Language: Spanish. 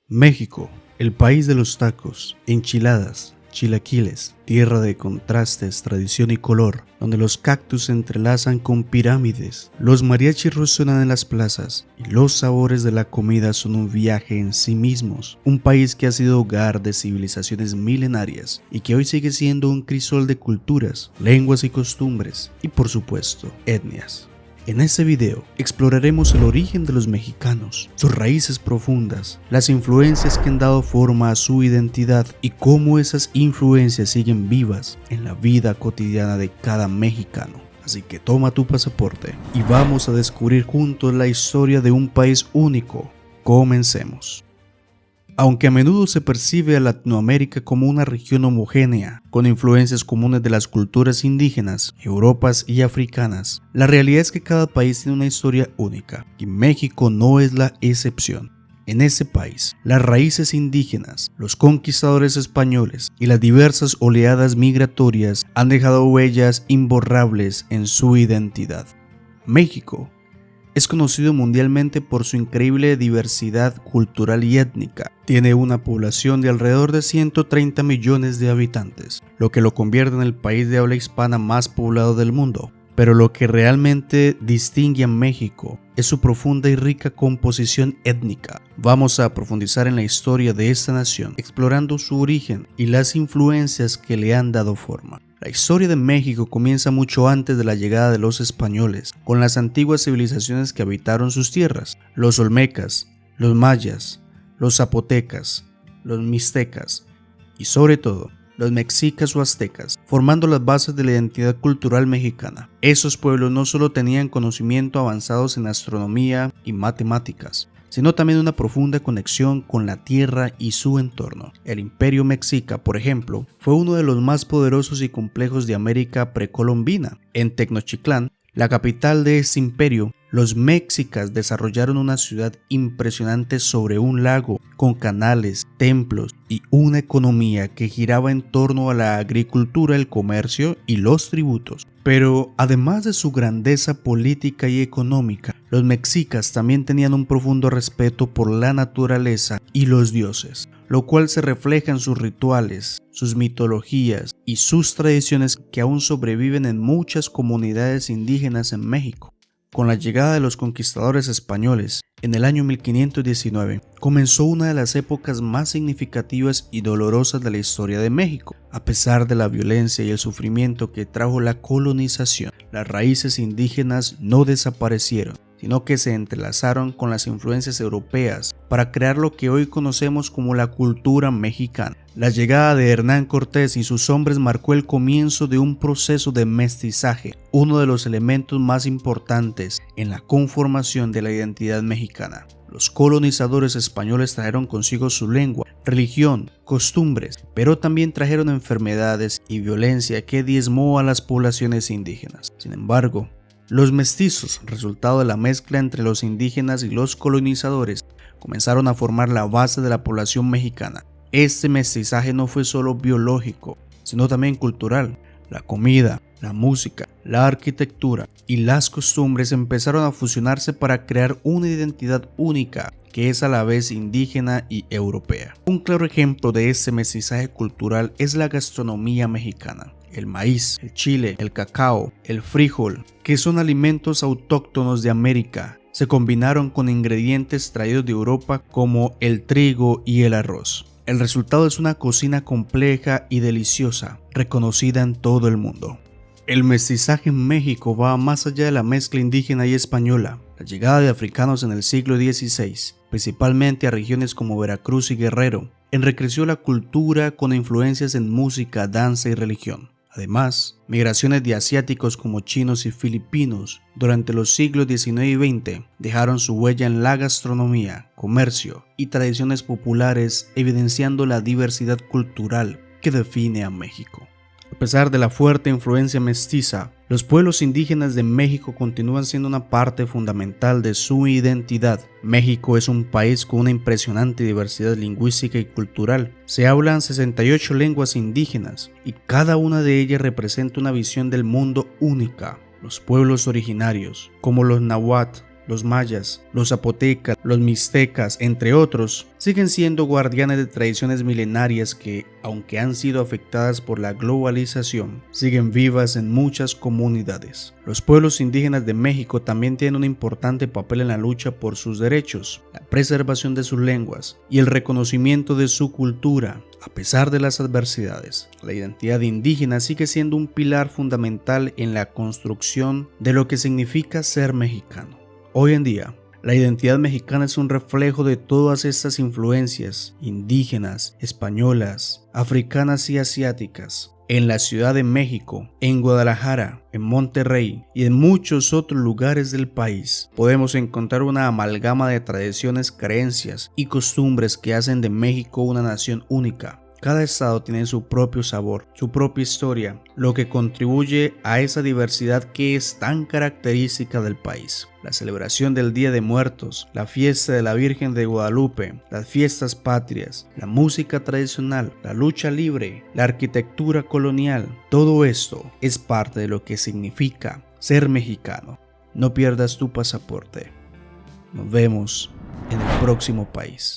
México, el país de los tacos, enchiladas, chilaquiles, tierra de contrastes, tradición y color, donde los cactus se entrelazan con pirámides, los mariachis resuenan en las plazas y los sabores de la comida son un viaje en sí mismos. Un país que ha sido hogar de civilizaciones milenarias y que hoy sigue siendo un crisol de culturas, lenguas y costumbres y, por supuesto, etnias. En este video exploraremos el origen de los mexicanos, sus raíces profundas, las influencias que han dado forma a su identidad y cómo esas influencias siguen vivas en la vida cotidiana de cada mexicano. Así que toma tu pasaporte y vamos a descubrir juntos la historia de un país único. Comencemos. Aunque a menudo se percibe a Latinoamérica como una región homogénea, con influencias comunes de las culturas indígenas, europeas y africanas, la realidad es que cada país tiene una historia única, y México no es la excepción. En ese país, las raíces indígenas, los conquistadores españoles y las diversas oleadas migratorias han dejado huellas imborrables en su identidad. México es conocido mundialmente por su increíble diversidad cultural y étnica. Tiene una población de alrededor de 130 millones de habitantes, lo que lo convierte en el país de habla hispana más poblado del mundo. Pero lo que realmente distingue a México es su profunda y rica composición étnica. Vamos a profundizar en la historia de esta nación, explorando su origen y las influencias que le han dado forma. La historia de México comienza mucho antes de la llegada de los españoles, con las antiguas civilizaciones que habitaron sus tierras: los olmecas, los mayas, los zapotecas, los mixtecas y, sobre todo, los mexicas o aztecas, formando las bases de la identidad cultural mexicana. Esos pueblos no solo tenían conocimiento avanzados en astronomía y matemáticas, sino también una profunda conexión con la tierra y su entorno. El Imperio Mexica, por ejemplo, fue uno de los más poderosos y complejos de América precolombina. En Tenochtitlán, la capital de este imperio, los mexicas desarrollaron una ciudad impresionante sobre un lago, con canales, templos y una economía que giraba en torno a la agricultura, el comercio y los tributos. Pero además de su grandeza política y económica, los mexicas también tenían un profundo respeto por la naturaleza y los dioses, lo cual se refleja en sus rituales, sus mitologías y sus tradiciones que aún sobreviven en muchas comunidades indígenas en México. Con la llegada de los conquistadores españoles, en el año 1519, comenzó una de las épocas más significativas y dolorosas de la historia de México. A pesar de la violencia y el sufrimiento que trajo la colonización, las raíces indígenas no desaparecieron, sino que se entrelazaron con las influencias europeas para crear lo que hoy conocemos como la cultura mexicana. La llegada de Hernán Cortés y sus hombres marcó el comienzo de un proceso de mestizaje, uno de los elementos más importantes en la conformación de la identidad mexicana. Los colonizadores españoles trajeron consigo su lengua, religión, costumbres, pero también trajeron enfermedades y violencia que diezmó a las poblaciones indígenas. Sin embargo, los mestizos, resultado de la mezcla entre los indígenas y los colonizadores, comenzaron a formar la base de la población mexicana. Este mestizaje no fue solo biológico, sino también cultural. La comida, la música, la arquitectura y las costumbres empezaron a fusionarse para crear una identidad única que es a la vez indígena y europea. Un claro ejemplo de este mestizaje cultural es la gastronomía mexicana. El maíz, el chile, el cacao, el frijol, que son alimentos autóctonos de América, se combinaron con ingredientes traídos de Europa como el trigo y el arroz. El resultado es una cocina compleja y deliciosa, reconocida en todo el mundo. El mestizaje en México va más allá de la mezcla indígena y española. La llegada de africanos en el siglo XVI, principalmente a regiones como Veracruz y Guerrero, enriqueció la cultura con influencias en música, danza y religión. Además, migraciones de asiáticos como chinos y filipinos durante los siglos XIX y XX dejaron su huella en la gastronomía, comercio y tradiciones populares, evidenciando la diversidad cultural que define a México. A pesar de la fuerte influencia mestiza, los pueblos indígenas de México continúan siendo una parte fundamental de su identidad. México es un país con una impresionante diversidad lingüística y cultural. Se hablan 68 lenguas indígenas y cada una de ellas representa una visión del mundo única. Los pueblos originarios, como los náhuatl, los mayas, los zapotecas, los mixtecas, entre otros, siguen siendo guardianes de tradiciones milenarias que, aunque han sido afectadas por la globalización, siguen vivas en muchas comunidades. Los pueblos indígenas de México también tienen un importante papel en la lucha por sus derechos, la preservación de sus lenguas y el reconocimiento de su cultura. A pesar de las adversidades, la identidad indígena sigue siendo un pilar fundamental en la construcción de lo que significa ser mexicano. Hoy en día, la identidad mexicana es un reflejo de todas estas influencias indígenas, españolas, africanas y asiáticas. En la Ciudad de México, en Guadalajara, en Monterrey y en muchos otros lugares del país, podemos encontrar una amalgama de tradiciones, creencias y costumbres que hacen de México una nación única. Cada estado tiene su propio sabor, su propia historia, lo que contribuye a esa diversidad que es tan característica del país. La celebración del Día de Muertos, la fiesta de la Virgen de Guadalupe, las fiestas patrias, la música tradicional, la lucha libre, la arquitectura colonial, todo esto es parte de lo que significa ser mexicano. No pierdas tu pasaporte. Nos vemos en el próximo país.